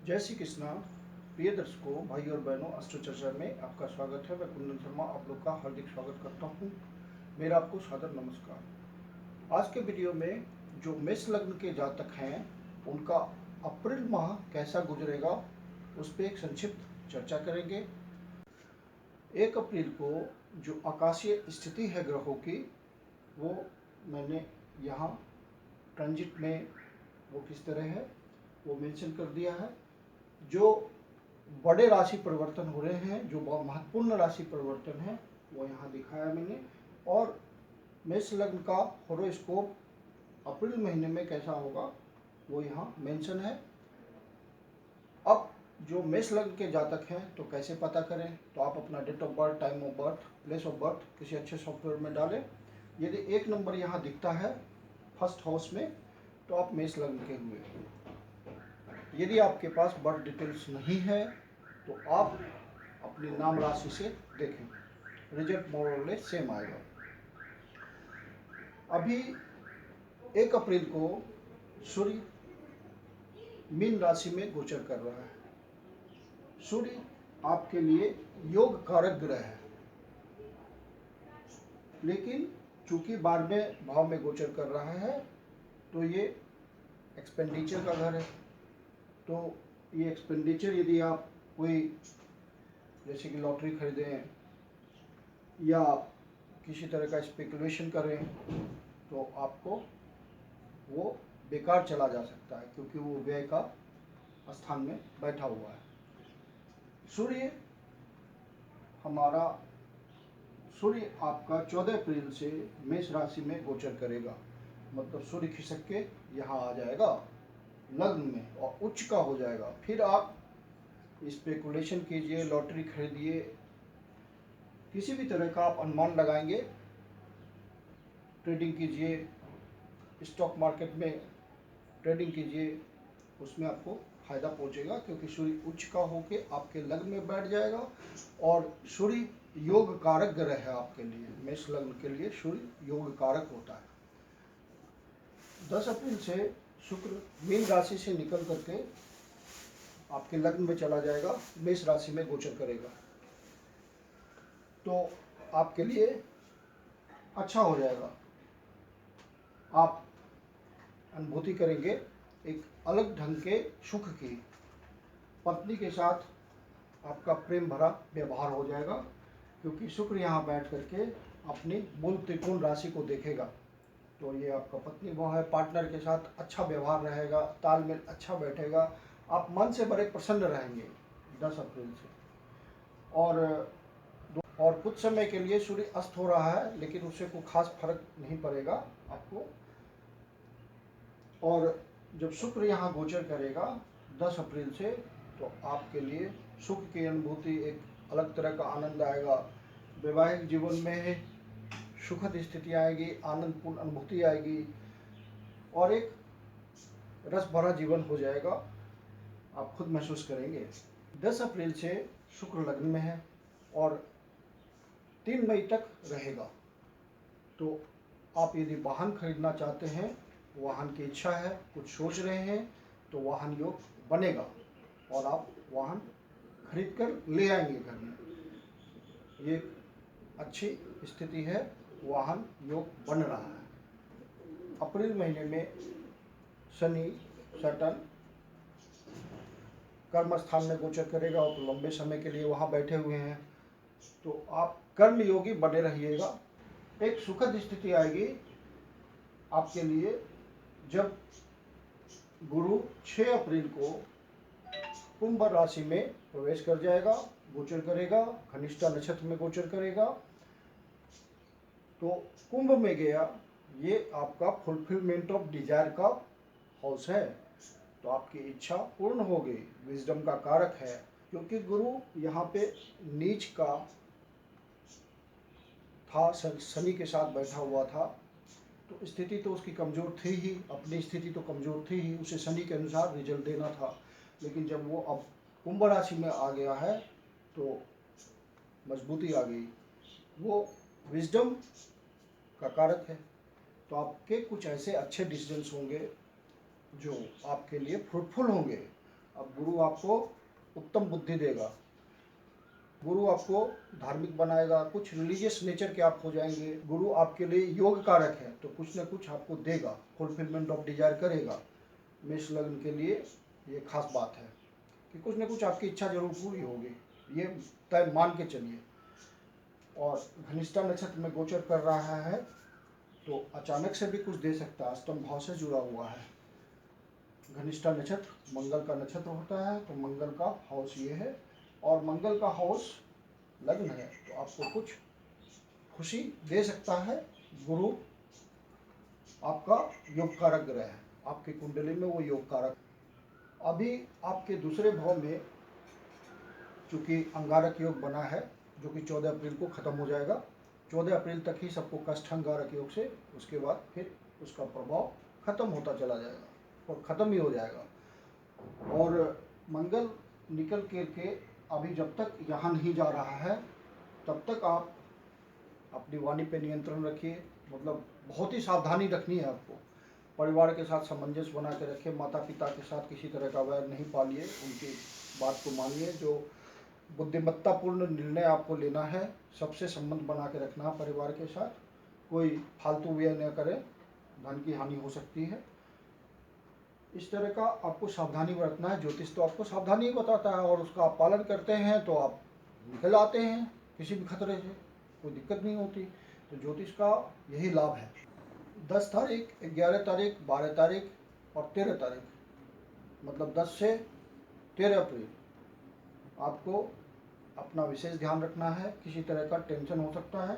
जय श्री कृष्णा। प्रिय दर्शकों, भाई और बहनों, अस्ट्रो चर्चा में आपका स्वागत है। मैं कुंदन शर्मा आप लोग का हार्दिक स्वागत करता हूँ। मेरा आपको सादर नमस्कार। आज के वीडियो में जो मेष लग्न के जातक हैं उनका अप्रैल माह कैसा गुजरेगा उस पर एक संक्षिप्त चर्चा करेंगे। 1 अप्रैल को जो आकाशीय स्थिति है ग्रहों की, वो मैंने यहाँ ट्रांजिट में वो किस तरह है वो मेंशन कर दिया है। जो बड़े राशि परिवर्तन हो रहे हैं, जो बहुत महत्वपूर्ण राशि परिवर्तन है, वो यहाँ दिखाया मैंने। और मेष लग्न का होरोस्कोप अप्रैल महीने में कैसा होगा वो यहाँ मेंशन है। अब जो मेष लग्न के जातक हैं तो कैसे पता करें, तो आप अपना date of birth, time of birth, place of birth किसी अच्छे सॉफ्टवेयर में डालें। यदि 1 नंबर यहाँ दिखता है फर्स्ट हाउस में तो आप मेष लग्न के हुए। यदि आपके पास बर्थ डिटेल्स नहीं है तो आप अपनी नाम राशि से देखें, रिजल्ट मोर और लेस सेम आएगा। अभी 1 अप्रैल को सूर्य मीन राशि में गोचर कर रहा है। सूर्य आपके लिए योग कारक ग्रह है, लेकिन चूंकि 12वें भाव में गोचर कर रहा है तो ये एक्सपेंडिचर का घर है। तो ये एक्सपेंडिचर, यदि आप कोई जैसे कि लॉटरी खरीदें या किसी तरह का स्पेकुलेशन करें तो आपको वो बेकार चला जा सकता है, क्योंकि वो व्यय का स्थान में बैठा हुआ है। सूर्य आपका 14 अप्रैल से मेष राशि में गोचर करेगा। मतलब सूर्य खिसक के यहाँ आ जाएगा लग्न में और उच्च का हो जाएगा। फिर आप स्पेकुलेशन कीजिए, लॉटरी खरीदिए, किसी भी तरह का आप अनुमान लगाएंगे, ट्रेडिंग कीजिए, स्टॉक मार्केट में ट्रेडिंग कीजिए, उसमें आपको फायदा पहुंचेगा, क्योंकि सूर्य उच्च का होके आपके लग्न में बैठ जाएगा। और सूर्य योग कारक ग्रह है आपके लिए। मेष लग्न के लिए सूर्य योग कारक होता है। 10 अप्रैल से शुक्र मीन राशि से निकल करके आपके लग्न में चला जाएगा, मेष राशि में गोचर करेगा। तो आपके लिए अच्छा हो जाएगा। आप अनुभूति करेंगे एक अलग ढंग के सुख की। पत्नी के साथ आपका प्रेम भरा व्यवहार हो जाएगा, क्योंकि शुक्र यहाँ बैठ करके अपनी मूल त्रिकोण राशि को देखेगा। तो ये आपका पत्नी भाव है। पार्टनर के साथ अच्छा व्यवहार रहेगा, तालमेल अच्छा बैठेगा, आप मन से बड़े प्रसन्न रहेंगे 10 अप्रैल से। और कुछ समय के लिए सूर्य अस्त हो रहा है, लेकिन उससे कोई खास फर्क नहीं पड़ेगा आपको। और जब शुक्र यहाँ गोचर करेगा 10 अप्रैल से, तो आपके लिए सुख की अनुभूति, एक अलग तरह का आनंद आएगा। वैवाहिक जीवन में सुखद स्थिति आएगी, आनंदपूर्ण अनुभूति आएगी और एक रस भरा जीवन हो जाएगा, आप खुद महसूस करेंगे। 10 अप्रैल से शुक्र लग्न में है और 3 मई तक रहेगा। तो आप यदि वाहन खरीदना चाहते हैं, वाहन की इच्छा है, कुछ सोच रहे हैं, तो वाहन योग बनेगा और आप वाहन खरीद कर ले आएंगे घर में। ये अच्छी स्थिति है, वाहन योग बन रहा है। अप्रैल महीने में शनि सैटर्न कर्म स्थान में गोचर करेगा और तो लंबे समय के लिए वहाँ बैठे हुए हैं, तो आप कर्म योगी बने रहिएगा। एक सुखद स्थिति आएगी आपके लिए जब गुरु 6 अप्रैल को कुंभ राशि में प्रवेश कर जाएगा, गोचर करेगा, धनिष्ठा नक्षत्र में गोचर करेगा। तो कुंभ में गया, ये आपका फुलफिलमेंट ऑफ डिजायर का हाउस है, तो आपकी इच्छा पूर्ण होगी। विजडम का कारक है, क्योंकि गुरु यहाँ पे नीच का था, शनि के साथ बैठा हुआ था, तो स्थिति तो उसकी कमज़ोर थी ही, अपनी स्थिति तो कमज़ोर थी ही, उसे शनि के अनुसार रिजल्ट देना था। लेकिन जब वो अब कुंभ राशि में आ गया है तो मजबूती आ गई। वो विजडम का कारक है, तो आपके कुछ ऐसे अच्छे डिसीजंस होंगे जो आपके लिए फ्रूटफुल होंगे अब गुरु आपको उत्तम बुद्धि देगा, गुरु आपको धार्मिक बनाएगा, कुछ रिलीजियस नेचर के आप हो जाएंगे। गुरु आपके लिए योग कारक है तो कुछ न कुछ आपको देगा, फुलफिलमेंट ऑफ डिजायर करेगा। मेष लग्न के लिए ये खास बात है कि कुछ न कुछ आपकी इच्छा जरूर पूरी होगी, ये तय मान के चलिए। और घनिष्ठा नक्षत्र में गोचर कर रहा है तो अचानक से भी कुछ दे सकता है, अष्टम भाव से जुड़ा हुआ है। घनिष्ठा नक्षत्र मंगल का नक्षत्र होता है तो मंगल का हाउस ये है, और मंगल का हाउस लग्न है तो आपको कुछ खुशी दे सकता है। गुरु आपका योग कारक ग्रह है, आपकी कुंडली में वो योग कारक। अभी आपके दूसरे भाव में चूंकि अंगारक योग बना है जो कि 14 अप्रैल को खत्म हो जाएगा। 14 अप्रैल तक ही सबको कष्ट अंगारक योग से, उसके बाद फिर उसका प्रभाव खत्म होता चला जाएगा और खत्म ही हो जाएगा। और मंगल निकल के अभी जब तक यहाँ नहीं जा रहा है तब तक आप अपनी वाणी पे नियंत्रण रखिए, मतलब बहुत ही सावधानी रखनी है आपको। परिवार के साथ सामंजस्य बना के रखिए, माता पिता के साथ किसी तरह का वैर नहीं पालिए, उनकी बात को मानिए। जो बुद्धिमत्तापूर्ण निर्णय आपको लेना है, सबसे संबंध बना के रखना है परिवार के साथ, कोई फालतू व्यय न करें, धन की हानि हो सकती है। इस तरह का आपको सावधानी बरतना है। ज्योतिष तो आपको सावधानी ही बताता है और उसका आप पालन करते हैं तो आप निकल आते हैं किसी भी खतरे से, कोई दिक्कत नहीं होती। तो ज्योतिष का यही लाभ है। 10 तारीख, 11 तारीख, 12 तारीख और 13 तारीख, मतलब 10 से 13 अप्रैल आपको अपना विशेष ध्यान रखना है। किसी तरह का टेंशन हो सकता है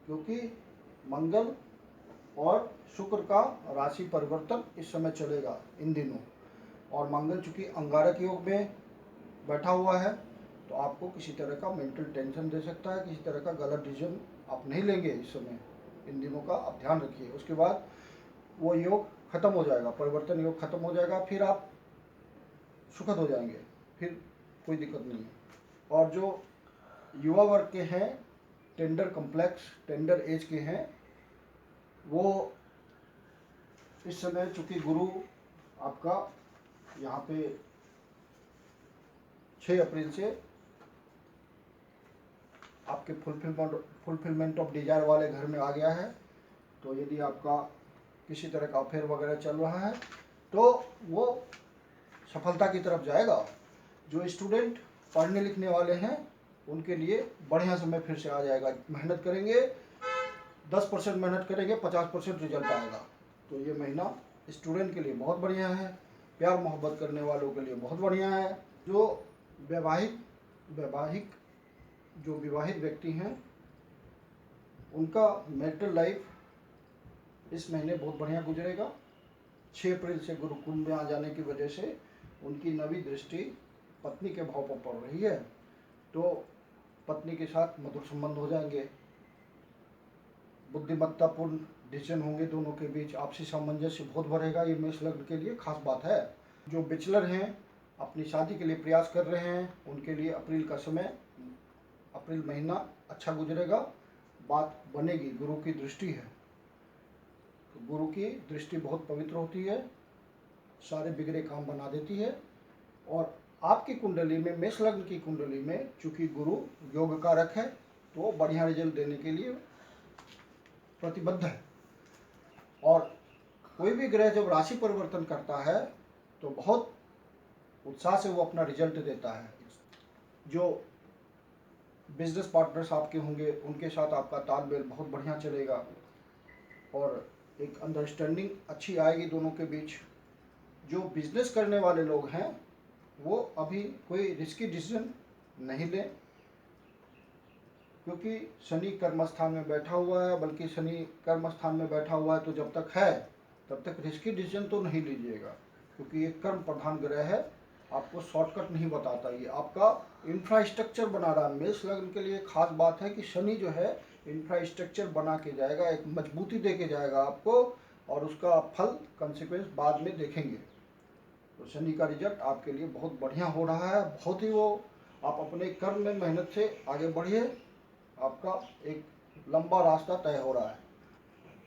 क्योंकि मंगल और शुक्र का राशि परिवर्तन इस समय चलेगा इन दिनों, और मंगल चूंकि अंगारक योग में बैठा हुआ है तो आपको किसी तरह का मेंटल टेंशन दे सकता है। किसी तरह का गलत डिसीजन आप नहीं लेंगे इस समय, इन दिनों का आप ध्यान रखिए। उसके बाद वो योग खत्म हो जाएगा, परिवर्तन योग खत्म हो जाएगा, फिर आप सुखद हो जाएंगे, फिर कोई दिक्कत नहीं है। और जो युवा वर्ग के हैं, टेंडर कम्प्लेक्स, टेंडर एज के हैं, वो इस समय चूंकि गुरु आपका यहाँ पे 6 अप्रैल से आपके फुलफिलमेंट ऑफ डिजायर वाले घर में आ गया है, तो यदि आपका किसी तरह का अफेयर वगैरह चल रहा है तो वो सफलता की तरफ जाएगा। जो स्टूडेंट पढ़ने लिखने वाले हैं उनके लिए बढ़िया समय फिर से आ जाएगा। मेहनत करेंगे, 10% मेहनत करेंगे, 50% रिजल्ट आएगा। तो ये महीना स्टूडेंट के लिए बहुत बढ़िया है, प्यार मोहब्बत करने वालों के लिए बहुत बढ़िया है। जो विवाहित व्यक्ति हैं उनका मैरिटल लाइफ इस महीने बहुत बढ़िया गुजरेगा। 6 अप्रैल से गुरु कुंभ में आ जाने की वजह से उनकी नवी दृष्टि पत्नी के भाव पर पड़ रही है, तो पत्नी के साथ मधुर संबंध हो जाएंगे, बुद्धिमत्तापूर्ण डिसीजन होंगे दोनों के बीच, आपसी सामंजस्य बहुत बढ़ेगा। ये मेष लग्न के लिए खास बात है। जो बैचलर हैं, अपनी शादी के लिए प्रयास कर रहे हैं, उनके लिए अप्रैल का समय, अप्रैल महीना अच्छा गुजरेगा, बात बनेगी। गुरु की दृष्टि है, तो गुरु की दृष्टि बहुत पवित्र होती है, सारे बिगड़े काम बना देती है। और आपकी कुंडली में, मेष लग्न की कुंडली में चूंकि गुरु योग कारक है तो बढ़िया रिजल्ट देने के लिए प्रतिबद्ध है। और कोई भी ग्रह जब राशि परिवर्तन करता है तो बहुत उत्साह से वो अपना रिजल्ट देता है। जो बिजनेस पार्टनर्स आपके होंगे उनके साथ आपका तालमेल बहुत बढ़िया चलेगा और एक अंडरस्टैंडिंग अच्छी आएगी दोनों के बीच। जो बिजनेस करने वाले लोग हैं वो अभी कोई रिस्की डिसीजन नहीं लें, क्योंकि शनि कर्म स्थान में बैठा हुआ है। बल्कि शनि कर्म स्थान में बैठा हुआ है तो जब तक है तब तक रिस्की डिसीजन तो नहीं लीजिएगा, क्योंकि ये कर्म प्रधान ग्रह है, आपको शॉर्टकट नहीं बताता, ये आपका इंफ्रास्ट्रक्चर बना रहा है। मेष लग्न के लिए खास बात है कि शनि जो है इंफ्रास्ट्रक्चर बना के जाएगा, एक मजबूती दे के जाएगा आपको, और उसका फल कंसिक्वेंस बाद में देखेंगे। तो शनि का रिजल्ट आपके लिए बहुत बढ़िया हो रहा है, बहुत ही वो आप अपने कर्म में मेहनत से आगे बढ़िए, आपका एक लंबा रास्ता तय हो रहा है।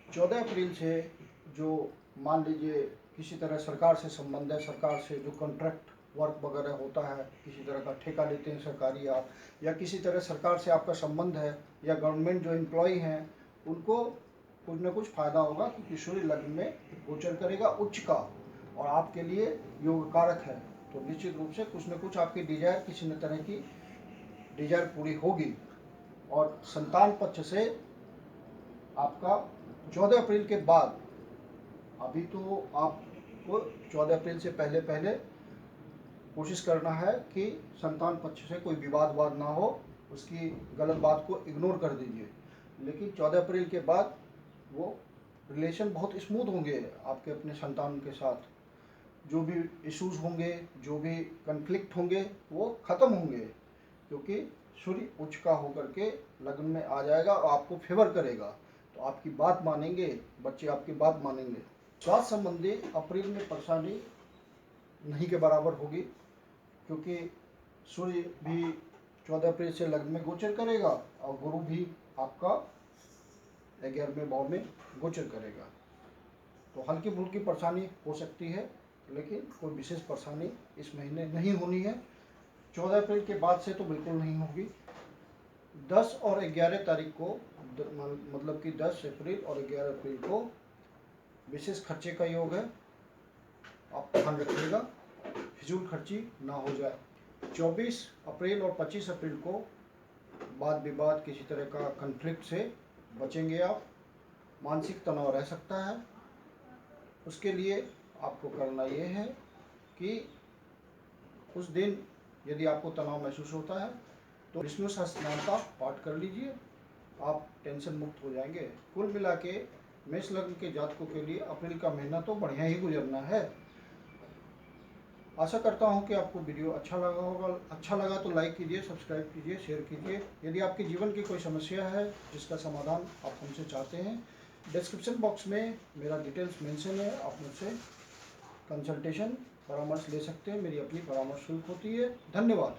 14 अप्रैल से जो मान लीजिए किसी तरह सरकार से संबंध है, सरकार से जो कॉन्ट्रैक्ट वर्क वगैरह होता है, किसी तरह का ठेका लेते हैं सरकारी आप, या किसी तरह सरकार से आपका संबंध है, या गवर्नमेंट जो एम्प्लॉय हैं उनको कुछ न कुछ फायदा होगा, क्योंकि सूर्य लग्न में गोचर करेगा उच्च का और आपके लिए योग कारक है। तो निश्चित रूप से कुछ न कुछ आपकी डिजायर, किसी न तरह की डिजायर पूरी होगी। और संतान पक्ष से आपका 14 अप्रैल के बाद, अभी तो आपको 14 अप्रैल से पहले पहले कोशिश करना है कि संतान पक्ष से कोई विवाद ना हो, उसकी गलत बात को इग्नोर कर दीजिए। लेकिन 14 अप्रैल के बाद वो रिलेशन बहुत स्मूथ होंगे आपके अपने संतान के साथ। जो भी इश्यूज होंगे, जो भी कन्फ्लिक्ट होंगे, वो ख़त्म होंगे, क्योंकि सूर्य उच्च का होकर के लग्न में आ जाएगा और आपको फेवर करेगा। तो आपकी बात मानेंगे, बच्चे आपकी बात मानेंगे। स्वास्थ्य संबंधी अप्रैल में परेशानी नहीं के बराबर होगी, क्योंकि सूर्य भी 14 अप्रैल से लग्न में गोचर करेगा और गुरु भी आपका 11वें भाव में गोचर करेगा। तो हल्की फुल्की परेशानी हो सकती है, लेकिन कोई विशेष परेशानी इस महीने नहीं होनी है। 14 अप्रैल के बाद से तो बिल्कुल नहीं होगी। 10 और 11 तारीख को, मतलब कि 10 अप्रैल और 11 अप्रैल को विशेष खर्चे का योग है, आप ध्यान रखिएगा, फिजूल खर्ची ना हो जाए। 24 अप्रैल और 25 अप्रैल को वाद विवाद, किसी तरह का कन्फ्लिक्ट से बचेंगे आप। मानसिक तनाव रह सकता है, उसके लिए आपको करना ये है कि उस दिन यदि आपको तनाव महसूस होता है तो विष्णु सहस्त्रनाम का पाठ कर लीजिए, आप टेंशन मुक्त हो जाएंगे। कुल मिला के मेष लग्न के जातकों के लिए अप्रैल का महीना तो बढ़िया ही गुजरना है। आशा करता हूं कि आपको वीडियो अच्छा लगा होगा। अच्छा लगा तो लाइक कीजिए, सब्सक्राइब कीजिए, शेयर कीजिए। यदि आपके जीवन की कोई समस्या है जिसका समाधान आप हमसे चाहते हैं, डिस्क्रिप्शन बॉक्स में मेरा डिटेल्स मेंशन है, आप मुझसे कंसल्टेशन परामर्श ले सकते हैं। मेरी अपनी परामर्श शुल्क होती है। धन्यवाद।